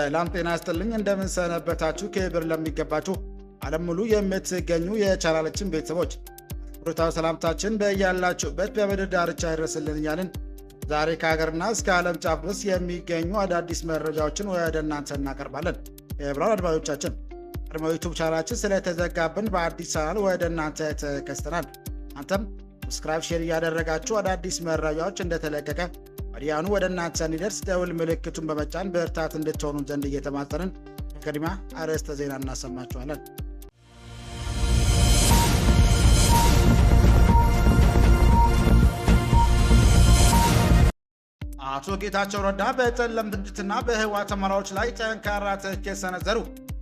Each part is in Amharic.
ሰላም ጤና ይስጥልኝ እንደምን ሰነበታችሁ ክብር ለሚገባችሁ ዓለም ሙሉ የምትገኙ የቻናላችን ቤተሰቦች ሩታው ሰላምታችን በእያላችሁበት በምድር ዳርቻ ይድረስልን እያልን ዛሬ ከሀገርና እስከ ዓለም ጫፍ ድረስ የሚገኙ አዳዲስ መረጃዎችን ወደ እናንተ እናቀርባለን። የብራን አድማጮቻችን ቀድሞ ዩቲዩብ ቻናላችን ስለተዘጋብን በአዲስ ቻናል ወደ እናንተ ተከስተናል። አንተም ሰብስክራይብ ሼር እያደረጋችሁ አዳዲስ መረጃዎች እንደተለቀቀ ወዲያውኑ ወደ እናንተ እንዲደርስ ደውል ምልክቱን በመጫን በርታት እንድትሆኑ ዘንድ እየተማጸንን ቅድሚያ አርዕስተ ዜና እናሰማችኋለን። አቶ ጌታቸው ረዳ በጠለም ድርጅትና በህወሓት አመራሮች ላይ ጠንካራ ትችት ሰነዘሩ።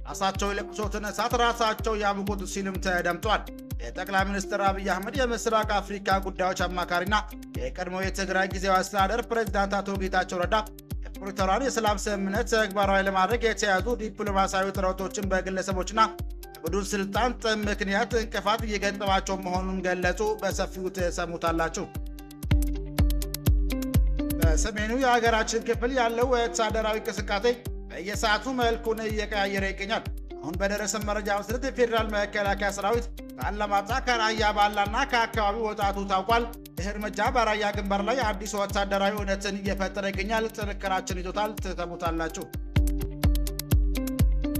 ራሳቸው የለኮሱትን እሳት ራሳቸው ያብቁት ሲሉም ተደምጧል። የጠቅላይ ሚኒስትር አብይ አህመድ የምስራቅ አፍሪካ ጉዳዮች አማካሪና የቀድሞ የትግራይ ጊዜያዊ አስተዳደር ፕሬዝዳንት አቶ ጌታቸው ረዳ የፕሪቶሪያን የሰላም ስምምነት ተግባራዊ ለማድረግ የተያዙ ዲፕሎማሲያዊ ጥረቶችን በግለሰቦችና በቡድን ስልጣን ጥም ምክንያት እንቅፋት እየገጠማቸው መሆኑን ገለጹ። በሰፊው ተሰሙታላችሁ። በሰሜኑ የሀገራችን ክፍል ያለው ወታደራዊ እንቅስቃሴ በየሰዓቱ መልኩን እየቀያየረ ይገኛል። አሁን በደረሰ መረጃ መሰረት የፌዴራል መከላከያ ሰራዊት ከአላማጣ ከራያ ባላና ከአካባቢው ወጣቱ ታውቋል። ይህ እርምጃ በራያ ግንባር ላይ አዲስ ወታደራዊ እውነትን እየፈጠረ ይገኛል። ጥንክራችን ይዞታል። ትሰሙታላችሁ።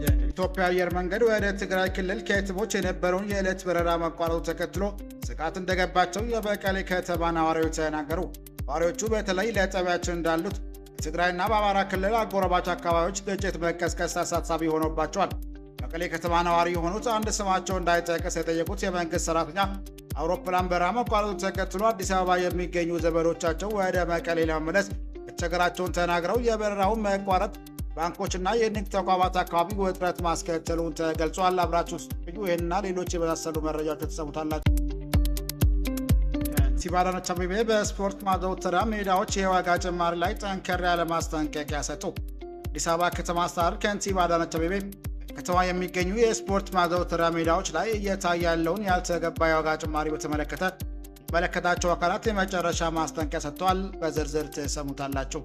የኢትዮጵያ አየር መንገድ ወደ ትግራይ ክልል ከየትሞች የነበረውን የዕለት በረራ መቋረጡ ተከትሎ ስጋት እንደገባቸው የመቀሌ ከተማ ነዋሪዎች ተናገሩ። ነዋሪዎቹ በተለይ ለጠቢያችን እንዳሉት በትግራይና በአማራ ክልል አጎራባች አካባቢዎች ግጭት መቀስቀስ አሳሳቢ ሆኖባቸዋል። መቀሌ ከተማ ነዋሪ የሆኑት አንድ ስማቸው እንዳይጠቀስ የጠየቁት የመንግስት ሰራተኛ አውሮፕላን በረራ መቋረጡን ተከትሎ አዲስ አበባ የሚገኙ ዘመዶቻቸው ወደ መቀሌ ለመመለስ መቸገራቸውን ተናግረው የበረራውን መቋረጥ ባንኮችና የንግድ ተቋማት አካባቢ ውጥረት ማስከተሉን ተገልጿል። አብራችሁ ስትቆዩ ይህንና ሌሎች የመሳሰሉ መረጃዎች ተሰሙታላችሁ። ከንቲባ አዳነች አቤቤ በስፖርት ማዘውተሪያ ሜዳዎች የዋጋ ጭማሪ ላይ ጠንከር ያለ ማስጠንቀቂያ ሰጡ። አዲስ አበባ ከተማ አስተዳደር ከንቲባ አዳነች አቤቤ ከተማ የሚገኙ የስፖርት ማዘውተሪያ ሜዳዎች ላይ እየታየ ያለውን ያልተገባ የዋጋ ጭማሪ በተመለከተ የሚመለከታቸው አካላት የመጨረሻ ማስጠንቀቂያ ሰጥተዋል። በዝርዝር ተሰሙታላችሁ።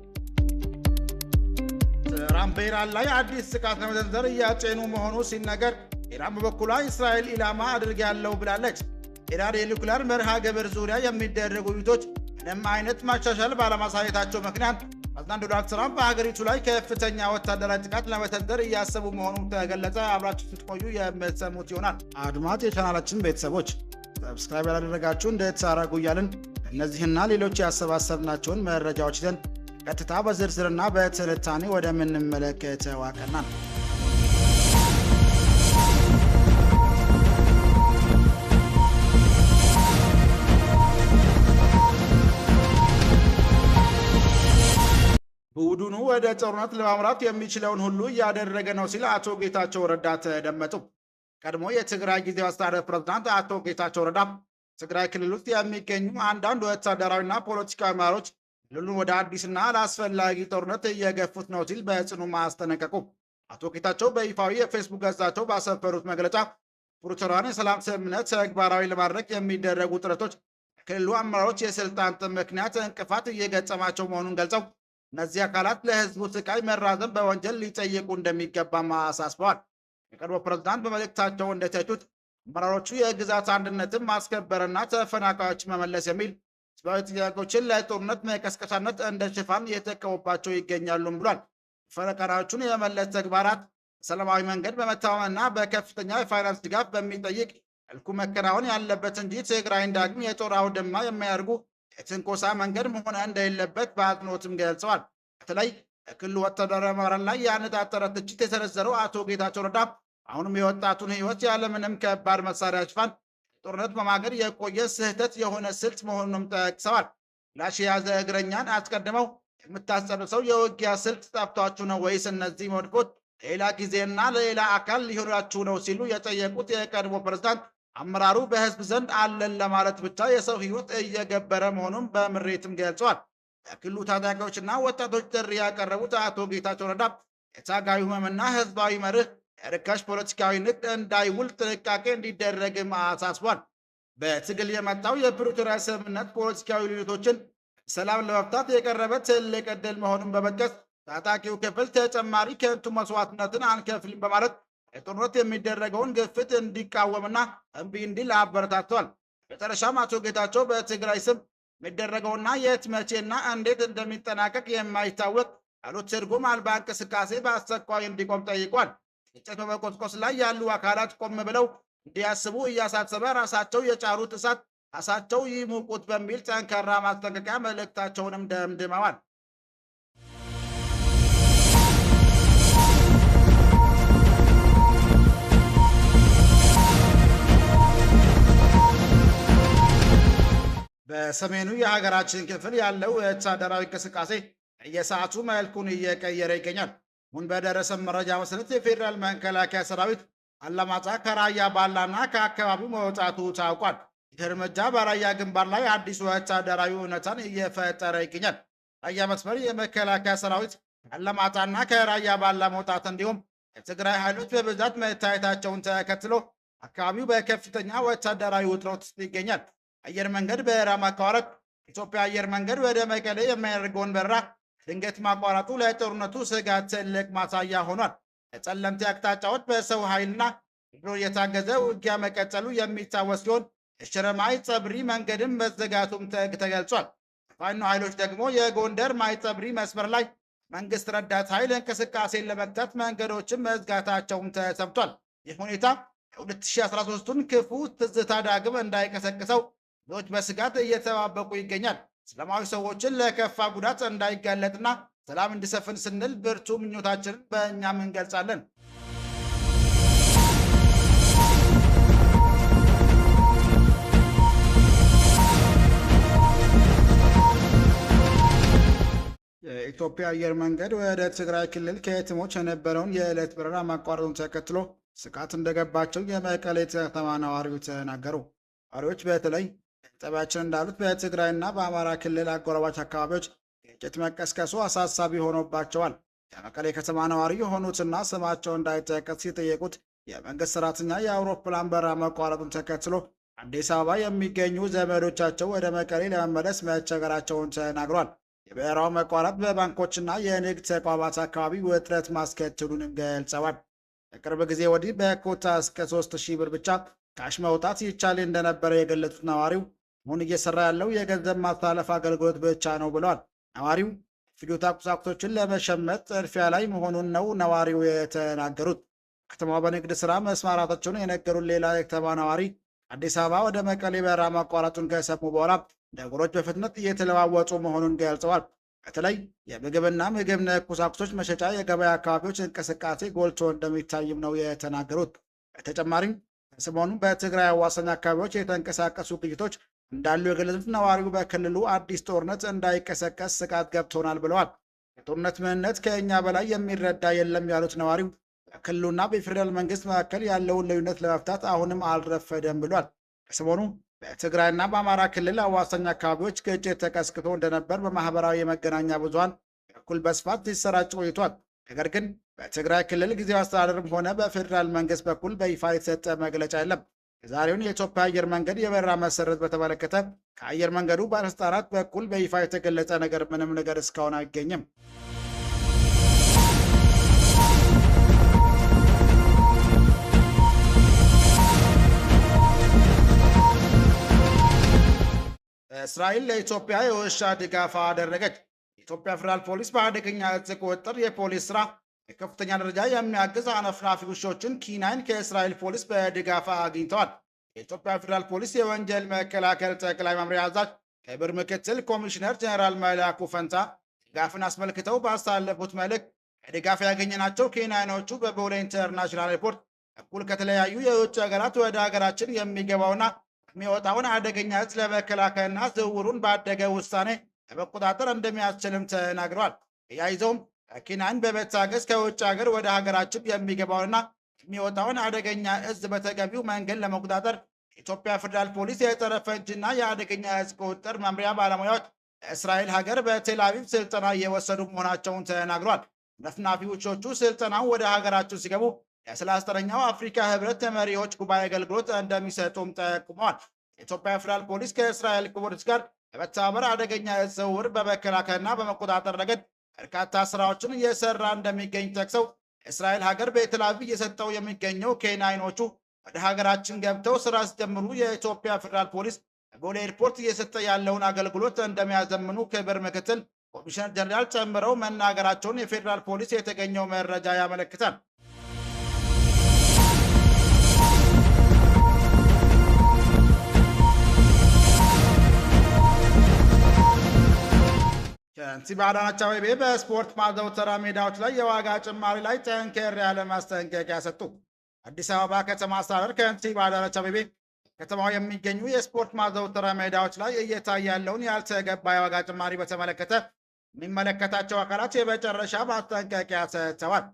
ትራምፕ በኢራን ላይ አዲስ ጥቃት ለመሰንዘር እያጤኑ መሆኑ ሲነገር ኢራን በበኩሏ እስራኤል ኢላማ አድርጋለሁ ብላለች። ኢራን የኒውክሌር መርሃ ግብር ዙሪያ የሚደረጉ ውይይቶች ምንም አይነት ማሻሻል ባለማሳየታቸው ምክንያት ፕሬዝዳንት ዶናልድ ትራምፕ በሀገሪቱ ላይ ከፍተኛ ወታደራዊ ጥቃት ለመሰንዘር እያሰቡ መሆኑን ተገለጸ። አብራችሁ ስትቆዩ የምትሰሙት ይሆናል። አድማጭ የቻናላችን ቤተሰቦች ሰብስክራይብ ያላደረጋችሁ እንድታደርጉ እያልን እነዚህና ሌሎች ያሰባሰብናቸውን መረጃዎች ይዘን ቀጥታ በዝርዝርና በትንታኔ ወደምንመለከተው አቀናን። ቡድኑ ወደ ጦርነት ለማምራት የሚችለውን ሁሉ እያደረገ ነው ሲል አቶ ጌታቸው ረዳ ተደመጡ። ቀድሞ የትግራይ ጊዜያዊ አስተዳደር ፕሬዝዳንት አቶ ጌታቸው ረዳ ትግራይ ክልል ውስጥ የሚገኙ አንዳንድ ወታደራዊና ፖለቲካዊ አመራሮች ክልሉን ወደ አዲስና አላስፈላጊ ጦርነት እየገፉት ነው ሲል በጽኑ ማስጠነቀቁ። አቶ ጌታቸው በይፋዊ የፌስቡክ ገጻቸው ባሰፈሩት መግለጫ ፕሪቶሪያን የሰላም ስምምነት ተግባራዊ ለማድረግ የሚደረጉ ጥረቶች ክልሉ አመራሮች የስልጣን ጥም ምክንያት እንቅፋት እየገጠማቸው መሆኑን ገልጸው እነዚህ አካላት ለህዝቡ ስቃይ መራዘም በወንጀል ሊጠየቁ እንደሚገባም አሳስበዋል። የቀድሞ ፕሬዝዳንት በመልእክታቸው እንደተቹት አመራሮቹ የግዛት አንድነትን ማስከበርና ተፈናቃዮች መመለስ የሚል ህዝባዊ ጥያቄዎችን ለጦርነት መቀስቀሻነት እንደ ሽፋን እየተጠቀሙባቸው ይገኛሉም ብሏል። ተፈናቃዮቹን የመመለስ ተግባራት በሰላማዊ መንገድ በመተማመንና በከፍተኛ የፋይናንስ ድጋፍ በሚጠይቅ መልኩ መከናወን ያለበት እንጂ ትግራይን ዳግም የጦር አውድማ የሚያደርጉ የትንኮሳ መንገድ መሆን እንደሌለበት በአጽንኦትም ገልጸዋል። በተለይ የክልሉ ወታደራዊ አመራር ላይ ያነጣጠረ ትችት የሰነዘረው አቶ ጌታቸው ረዳ አሁንም የወጣቱን ህይወት ያለምንም ከባድ መሳሪያ ሽፋን ጦርነት በማገድ የቆየ ስህተት የሆነ ስልት መሆኑንም ጠቅሰዋል። ላሽ የያዘ እግረኛን አስቀድመው የምታስጨርሰው የውጊያ ስልት ጠፍቷችሁ ነው ወይስ እነዚህ መድፎች ሌላ ጊዜና ለሌላ አካል ሊሆናችሁ ነው ሲሉ የጠየቁት የቀድሞ ፕሬዝዳንት አመራሩ በህዝብ ዘንድ አለን ለማለት ብቻ የሰው ህይወት እየገበረ መሆኑን በምሬትም ገልጸዋል። የክልሉ ታጣቂዎችና ወጣቶች ጥሪ ያቀረቡት አቶ ጌታቸው ረዳ የታጋዩ ህመምና ህዝባዊ መርህ የርካሽ ፖለቲካዊ ንግድ እንዳይውል ጥንቃቄ እንዲደረግም አሳስቧል። በትግል የመጣው የፕሪቶሪያ ስምምነት ፖለቲካዊ ልዩነቶችን ሰላም ለመፍታት የቀረበ ትልቅ ዕድል መሆኑን በመጥቀስ ታጣቂው ክፍል ተጨማሪ ከንቱ መስዋዕትነትን አንከፍልም በማለት የጦርነት የሚደረገውን ግፍት እንዲቃወምና እምቢ እንዲል አበረታቷል። መጨረሻም አቶ ጌታቸው በትግራይ ስም የሚደረገውና የት መቼና እንዴት እንደሚጠናቀቅ የማይታወቅ ያሉት ትርጉም አልባ እንቅስቃሴ በአስቸኳይ እንዲቆም ጠይቋል። ግጭት በመቆስቆስ ላይ ያሉ አካላት ቆም ብለው እንዲያስቡ እያሳሰበ ራሳቸው የጫሩት እሳት ራሳቸው ይሙቁት በሚል ጠንካራ ማስጠንቀቂያ መልእክታቸውንም ደምድመዋል። በሰሜኑ የሀገራችን ክፍል ያለው ወታደራዊ እንቅስቃሴ የሰዓቱ መልኩን እየቀየረ ይገኛል። አሁን በደረሰ መረጃ መሰረት የፌዴራል መከላከያ ሰራዊት አላማጣ ከራያ ባላና ከአካባቢው መውጣቱ ታውቋል። ይህ እርምጃ በራያ ግንባር ላይ አዲስ ወታደራዊ እውነታን እየፈጠረ ይገኛል። ራያ መስመር የመከላከያ ሰራዊት አላማጣና ከራያ ባላ መውጣት እንዲሁም የትግራይ ኃይሎች በብዛት መታየታቸውን ተከትሎ አካባቢው በከፍተኛ ወታደራዊ ውጥረት ውስጥ ይገኛል። አየር መንገድ በራ ማቋረጥ ኢትዮጵያ አየር መንገድ ወደ መቀሌ የሚያደርገውን በረራ ድንገት ማቋረጡ ለጦርነቱ ስጋት ትልቅ ማሳያ ሆኗል። የጸለምቲ አቅጣጫዎች በሰው ኃይልና ድሮን የታገዘ ውጊያ መቀጠሉ የሚታወስ ሲሆን የሽረ ማይጸብሪ መንገድም መዘጋቱም ተገልጿል። ፋኖ ኃይሎች ደግሞ የጎንደር ማይጸብሪ መስመር ላይ መንግስት ረዳት ኃይል እንቅስቃሴን ለመግታት መንገዶችን መዝጋታቸውም ተሰምቷል። ይህ ሁኔታ የ2013ቱን ክፉ ትዝታ ዳግም እንዳይቀሰቅሰው ብዙዎች በስጋት እየተባበቁ ይገኛል። ሰላማዊ ሰዎችን ለከፋ ጉዳት እንዳይጋለጥና ሰላም እንዲሰፍን ስንል ብርቱ ምኞታችንን በእኛም እንገልጻለን። የኢትዮጵያ አየር መንገድ ወደ ትግራይ ክልል ከየትሞች የነበረውን የዕለት በረራ ማቋረጡን ተከትሎ ስጋት እንደገባቸው የመቀሌ ከተማ ነዋሪዎች ተናገሩ። ነዋሪዎች በተለይ ጠቢያችን እንዳሉት በትግራይና በአማራ ክልል አጎራባች አካባቢዎች ግጭት መቀስቀሱ አሳሳቢ ሆኖባቸዋል። የመቀሌ ከተማ ነዋሪ የሆኑትና ስማቸው እንዳይጠቀስ ሲጠየቁት የመንግስት ሰራተኛ የአውሮፕላን በረራ መቋረጡን ተከትሎ አዲስ አበባ የሚገኙ ዘመዶቻቸው ወደ መቀሌ ለመመለስ መቸገራቸውን ተናግሯል። የበረራው መቋረጥ በባንኮችና የንግድ ተቋማት አካባቢ ውጥረት ማስከተሉንም ገልጸዋል። ከቅርብ ጊዜ ወዲህ በኮታ እስከ 3000 ብር ብቻ ካሽ መውጣት ይቻል እንደነበረ የገለጹት ነዋሪው አሁን እየሰራ ያለው የገንዘብ ማስተላለፍ አገልግሎት ብቻ ነው ብለዋል። ነዋሪው ፍጆታ ቁሳቁሶችን ለመሸመት ጥድፊያ ላይ መሆኑን ነው ነዋሪው የተናገሩት። ከተማዋ በንግድ ስራ መስማራታቸውን የነገሩን ሌላ የከተማ ነዋሪ አዲስ አበባ ወደ መቀሌ በረራ ማቋረጡን ከሰሙ በኋላ ነገሮች በፍጥነት እየተለዋወጡ መሆኑን ገልጸዋል። በተለይ የምግብና ምግብ ነክ ቁሳቁሶች መሸጫ የገበያ አካባቢዎች እንቅስቃሴ ጎልቶ እንደሚታይም ነው የተናገሩት። በተጨማሪም ሰሞኑን በትግራይ አዋሳኝ አካባቢዎች የተንቀሳቀሱ ግጭቶች እንዳሉ የገለጹት ነዋሪው በክልሉ አዲስ ጦርነት እንዳይቀሰቀስ ስጋት ገብቶናል ብለዋል። የጦርነት ምንነት ከእኛ በላይ የሚረዳ የለም ያሉት ነዋሪው በክልሉና በፌዴራል መንግስት መካከል ያለውን ልዩነት ለመፍታት አሁንም አልረፈደም ብሏል። ከሰሞኑ በትግራይና በአማራ ክልል አዋሳኝ አካባቢዎች ግጭት ተቀስቅሶ እንደነበር በማህበራዊ የመገናኛ ብዙሃን በኩል በስፋት ሲሰራጭ ቆይቷል። ነገር ግን በትግራይ ክልል ጊዜያዊ አስተዳደርም ሆነ በፌዴራል መንግስት በኩል በይፋ የተሰጠ መግለጫ የለም። የዛሬውን የኢትዮጵያ አየር መንገድ የበረራ መሰረት በተመለከተ ከአየር መንገዱ ባለስልጣናት በኩል በይፋ የተገለጸ ምንም ነገር እስካሁን አይገኝም። እስራኤል ለኢትዮጵያ የውሻ ድጋፍ አደረገች። የኢትዮጵያ ፌዴራል ፖሊስ በአደገኛ እጽ ቁጥጥር የፖሊስ ስራ በከፍተኛ ደረጃ የሚያግዝ አነፍናፊ ውሾችን ኪናይን ከእስራኤል ፖሊስ በድጋፍ አግኝተዋል። የኢትዮጵያ ፌዴራል ፖሊስ የወንጀል መከላከል ጠቅላይ መምሪያ አዛዥ ክቡር ምክትል ኮሚሽነር ጀነራል መላኩ ፈንታ ድጋፍን አስመልክተው ባስተላለፉት መልእክት ከድጋፍ ያገኘናቸው ኬንያኖቹ በቦሌ ኢንተርናሽናል ኤርፖርት በኩል ከተለያዩ የውጭ ሀገራት ወደ ሀገራችን የሚገባውና የሚወጣውን አደገኛ እጽ ለመከላከልና ዝውውሩን ባደገ ውሳኔ ለመቆጣጠር እንደሚያስችልም ተናግረዋል። ተያይዘውም ከኬንያን በመታገዝ ከውጭ ሀገር ወደ ሀገራችን የሚገባውንና የሚወጣውን አደገኛ እጽ በተገቢው መንገድ ለመቆጣጠር የኢትዮጵያ ፌዴራል ፖሊስ የጸረ ፈንጂና የአደገኛ እጽ ቁጥጥር መምሪያ ባለሙያዎች በእስራኤል ሀገር በቴል አቪቭ ስልጠና እየወሰዱ መሆናቸውን ተናግሯል። ነፍናፊ ውሾቹ ስልጠናው ወደ ሀገራችን ሲገቡ የ39ኛው አፍሪካ ህብረት መሪዎች ጉባኤ አገልግሎት እንደሚሰጡም ጠቁመዋል። የኢትዮጵያ ፌዴራል ፖሊስ ከእስራኤል ፖሊስ ጋር በመተባበር አደገኛ እጽ ዝውውር በመከላከልና በመቆጣጠር ረገድ በርካታ ስራዎችን እየሰራ እንደሚገኝ ጠቅሰው እስራኤል ሀገር በቴል አቪቭ እየሰጠው የሚገኘው ኬናይኖቹ ወደ ሀገራችን ገብተው ስራ ሲጀምሩ የኢትዮጵያ ፌዴራል ፖሊስ ቦሌ ኤርፖርት እየሰጠ ያለውን አገልግሎት እንደሚያዘምኑ ክብር ምክትል ኮሚሽነር ጀነራል ጨምረው መናገራቸውን የፌዴራል ፖሊስ የተገኘው መረጃ ያመለክታል። ከንቲባ አዳነች አቤቤ በስፖርት ማዘውተሪያ ሜዳዎች ላይ የዋጋ ጭማሪ ላይ ጠንከር ያለ ማስጠንቀቂያ ሰጡ። አዲስ አበባ ከተማ አስተዳደር ከንቲባ አዳነች አቤቤ ከተማው የሚገኙ የስፖርት ማዘውተሪያ ሜዳዎች ላይ እየታየ ያለውን ያልተገባ የዋጋ ጭማሪ በተመለከተ የሚመለከታቸው አካላት የመጨረሻ ማስጠንቀቂያ ሰጥተዋል።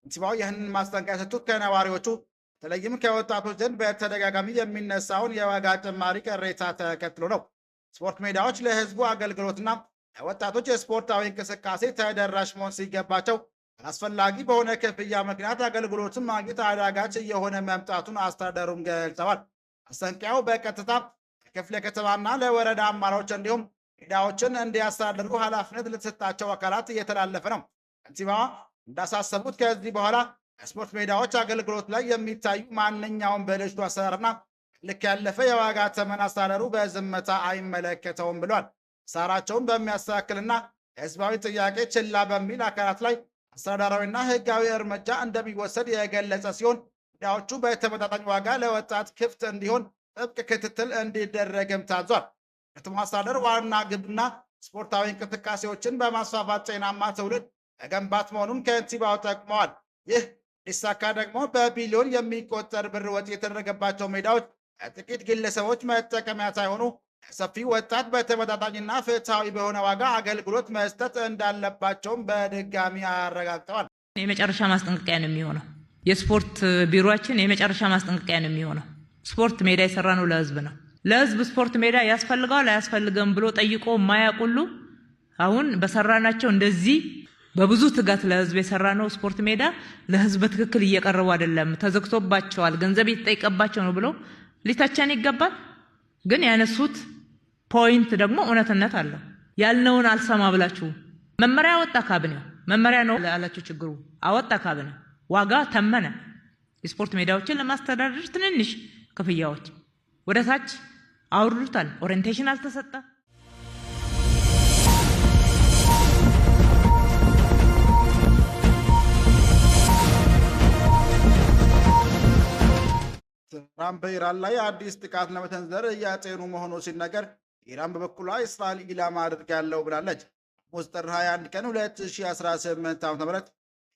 ከንቲባው ይህንን ማስጠንቀቂያ የሰጡት ከነዋሪዎቹ በተለይም ከወጣቶች ዘንድ በተደጋጋሚ የሚነሳውን የዋጋ ጭማሪ ቅሬታ ተከትሎ ነው። ስፖርት ሜዳዎች ለሕዝቡ አገልግሎትና ለወጣቶች የስፖርታዊ እንቅስቃሴ ተደራሽ መሆን ሲገባቸው አስፈላጊ በሆነ ክፍያ ምክንያት አገልግሎትን ማግኘት አዳጋች እየሆነ መምጣቱን አስተዳደሩም ገልጸዋል። ማስጠንቀቂያው በቀጥታ ለክፍለ ከተማና ለወረዳ አመራሮች እንዲሁም ሜዳዎችን እንዲያስተዳድሩ ኃላፊነት ለተሰጣቸው አካላት እየተላለፈ ነው። ከንቲባዋ እንዳሳሰቡት ከዚህ በኋላ የስፖርት ሜዳዎች አገልግሎት ላይ የሚታዩ ማንኛውም ብልሹ አሰራርና ልክ ያለፈ የዋጋ ተመን አስተዳደሩ በዝምታ አይመለከተውም ብሏል። ሳራቸውን በሚያስተካክልና የህዝባዊ ጥያቄ ችላ በሚል አካላት ላይ አስተዳደራዊና ህጋዊ እርምጃ እንደሚወሰድ የገለጸ ሲሆን ሜዳዎቹ በተመጣጣኝ ዋጋ ለወጣት ክፍት እንዲሆን ጥብቅ ክትትል እንዲደረግም ታዟል። ከተማ አስተዳደር ዋና ግብና ስፖርታዊ እንቅስቃሴዎችን በማስፋፋት ጤናማ ትውልድ መገንባት መሆኑን ከንቲባው ጠቅመዋል። ይህ ሊሳካ ደግሞ በቢሊዮን የሚቆጠር ብር ወጪ የተደረገባቸው ሜዳዎች ጥቂት ግለሰቦች መጠቀሚያ ሳይሆኑ ሰፊ ወጣት በተመጣጣኝና ፍትሃዊ በሆነ ዋጋ አገልግሎት መስጠት እንዳለባቸውም በድጋሚ አረጋግጠዋል። የመጨረሻ ማስጠንቀቂያ ነው የሚሆነው። የስፖርት ቢሮአችን የመጨረሻ ማስጠንቀቂያ ነው የሚሆነው። ስፖርት ሜዳ የሰራ ነው ለህዝብ ነው። ለህዝብ ስፖርት ሜዳ ያስፈልጋል አያስፈልግም ብሎ ጠይቆ ማያቁሉ አሁን በሰራናቸው እንደዚህ በብዙ ትጋት ለህዝብ የሰራ ነው ስፖርት ሜዳ ለህዝብ በትክክል እየቀረቡ አይደለም፣ ተዘግቶባቸዋል፣ ገንዘብ የተጠይቀባቸው ነው ብሎ ሊታቻን ይገባል። ግን ያነሱት ፖይንት ደግሞ እውነትነት አለው። ያልነውን አልሰማ ብላችሁ መመሪያ አወጣ ካቢኔው። መመሪያ ነው ያላችሁ ችግሩ አወጣ ካቢኔው። ዋጋ ተመነ። የስፖርት ሜዳዎችን ለማስተዳደር ትንንሽ ክፍያዎች ወደ ታች አውርዱታል። ኦሪየንቴሽን አልተሰጠ። ትራምፕ በኢራን ላይ አዲስ ጥቃት ለመሰንዘር እያጤኑ መሆኑ ሲነገር ኢራን በበኩሏ እስራኤል ኢላማ አድርጋለሁ ብላለች። ሐሙስ ጥር 21 ቀን 2018 ዓ.ም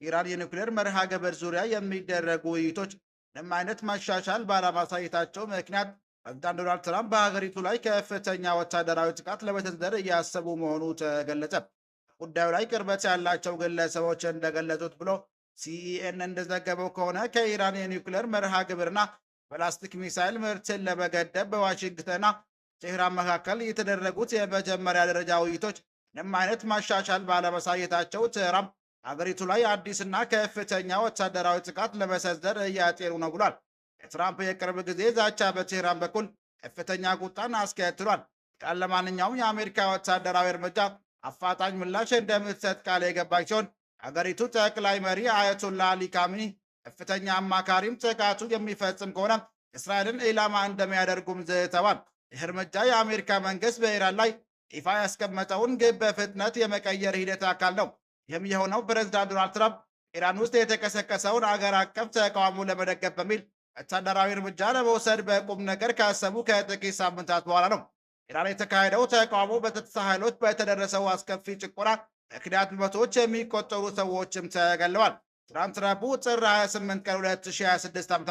ኢራን የኒውክሌር መርሃ ግብር ዙሪያ የሚደረጉ ውይይቶች ምንም አይነት መሻሻል ባለማሳየታቸው ምክንያት ፕሬዝዳንት ዶናልድ ትራምፕ በሀገሪቱ ላይ ከፍተኛ ወታደራዊ ጥቃት ለመሰንዘር እያሰቡ መሆኑ ተገለጸ። ጉዳዩ ላይ ቅርበት ያላቸው ግለሰቦች እንደገለጹት ብሎ ሲኢኤን እንደዘገበው ከሆነ ከኢራን የኒውክሌር መርሃ ግብርና ፕላስቲክ ሚሳይል ምርትን ለመገደብ በዋሽንግተንና ቴህራን መካከል የተደረጉት የመጀመሪያ ደረጃ ውይይቶች ምንም አይነት ማሻሻል ባለማሳየታቸው ትራምፕ ሀገሪቱ ላይ አዲስና ከፍተኛ ወታደራዊ ጥቃት ለመሰንዘር እያጤኑ ነው ብሏል። የትራምፕ የቅርብ ጊዜ ዛቻ በቴህራን በኩል ከፍተኛ ቁጣን አስከትሏል። ኢራን ለማንኛውም የአሜሪካ ወታደራዊ እርምጃ አፋጣኝ ምላሽ እንደምትሰጥ ቃል የገባች ሲሆን ሀገሪቱ ጠቅላይ መሪ አያቶላ አሊ ካሚኒ ከፍተኛ አማካሪም ጥቃቱ የሚፈጽም ከሆነ እስራኤልን ኢላማ እንደሚያደርጉም ዝተዋል። ይህ እርምጃ የአሜሪካ መንግስት በኢራን ላይ ይፋ ያስቀመጠውን ግብ በፍጥነት የመቀየር ሂደት አካል ነው። ይህም የሆነው ፕሬዝዳንት ዶናልድ ትራምፕ ኢራን ውስጥ የተቀሰቀሰውን አገር አቀፍ ተቃውሞ ለመደገፍ በሚል ወታደራዊ እርምጃ ለመውሰድ በቁም ነገር ካሰቡ ከጥቂት ሳምንታት በኋላ ነው። ኢራን የተካሄደው ተቃውሞ በጸጥታ ኃይሎች በተደረሰው አስከፊ ጭቆና ምክንያት በመቶዎች የሚቆጠሩ ሰዎችም ተገለዋል። ትናንት ረቡዕ ጥር 28 ቀን 2026 ዓ.ም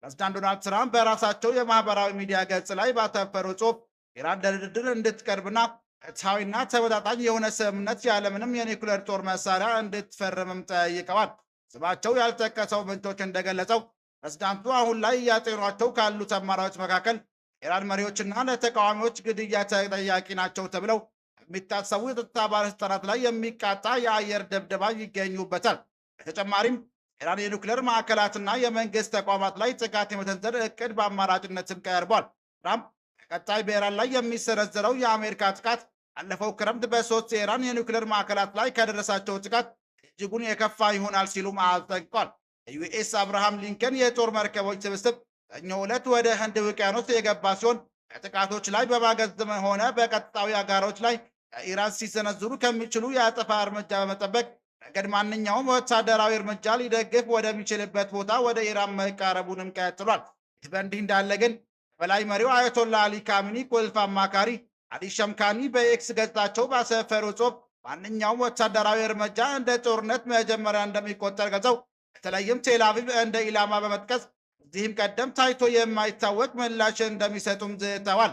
ፕሬዝዳንት ዶናልድ ትራምፕ በራሳቸው የማህበራዊ ሚዲያ ገጽ ላይ ባተፈሩ ጽሑፍ ኢራን ለድርድር እንድትቀርብና ፍትሐዊና ተመጣጣኝ የሆነ ስምምነት ያለምንም የኒውክሌር ጦር መሳሪያ እንድትፈርምም ጠይቀዋል። ስማቸው ያልጠቀሰው ምንጮች እንደገለጸው ፕሬዝዳንቱ አሁን ላይ እያጤኗቸው ካሉት አማራጮች መካከል ኢራን መሪዎችና ለተቃዋሚዎች ግድያ ተጠያቂ ናቸው ተብለው የሚታሰቡ የጸጥታ ባለስልጣናት ላይ የሚቃጣ የአየር ድብደባ ይገኙበታል። በተጨማሪም ኢራን የኒውክሌር ማዕከላትና የመንግስት ተቋማት ላይ ጥቃት የመሰንዘር እቅድ በአማራጭነትም ቀርቧል። ትራምፕ በቀጣይ በኢራን ላይ የሚሰነዘረው የአሜሪካ ጥቃት አለፈው ክረምት በ3 የኢራን የኒውክሌር ማዕከላት ላይ ከደረሳቸው ጥቃት እጅጉን የከፋ ይሆናል ሲሉም አስጠንቅቀዋል። የዩኤስ አብርሃም ሊንከን የጦር መርከቦች ስብስብ ሰኞ ዕለት ወደ ህንድ ውቅያኖስ የገባ ሲሆን ከጥቃቶች ላይ በማገዝም ሆነ በቀጥታዊ አጋሮች ላይ ከኢራን ሲሰነዝሩ ከሚችሉ የአጸፋ እርምጃ በመጠበቅ ረገድ ማንኛውም ወታደራዊ እርምጃ ሊደግፍ ወደሚችልበት ቦታ ወደ ኢራን መቃረቡንም ቀጥሏል። ይህ በእንዲህ እንዳለ ግን በላይ መሪው አያቶላ አሊ ካሚኒ ቁልፍ አማካሪ አሊ ሸምካኒ በኤክስ ገጻቸው ባሰፈሩ ጽሑፍ ማንኛውም ወታደራዊ እርምጃ እንደ ጦርነት መጀመሪያ እንደሚቆጠር ገልጸው በተለይም ቴል አቪቭ እንደ ኢላማ በመጥቀስ እዚህም ቀደም ታይቶ የማይታወቅ ምላሽ እንደሚሰጡም ዝተዋል።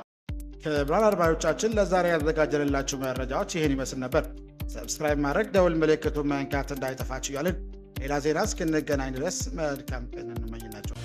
ክቡራን አድማጮቻችን ለዛሬ ያዘጋጀንላችሁ መረጃዎች ይህን ይመስል ነበር። ሰብስክራይብ ማድረግ ደውል ምልክቱን መንካት እንዳይጠፋችሁ እያልን ሌላ ዜና እስክንገናኝ ድረስ መልካም ቀን እንመኝላችሁ።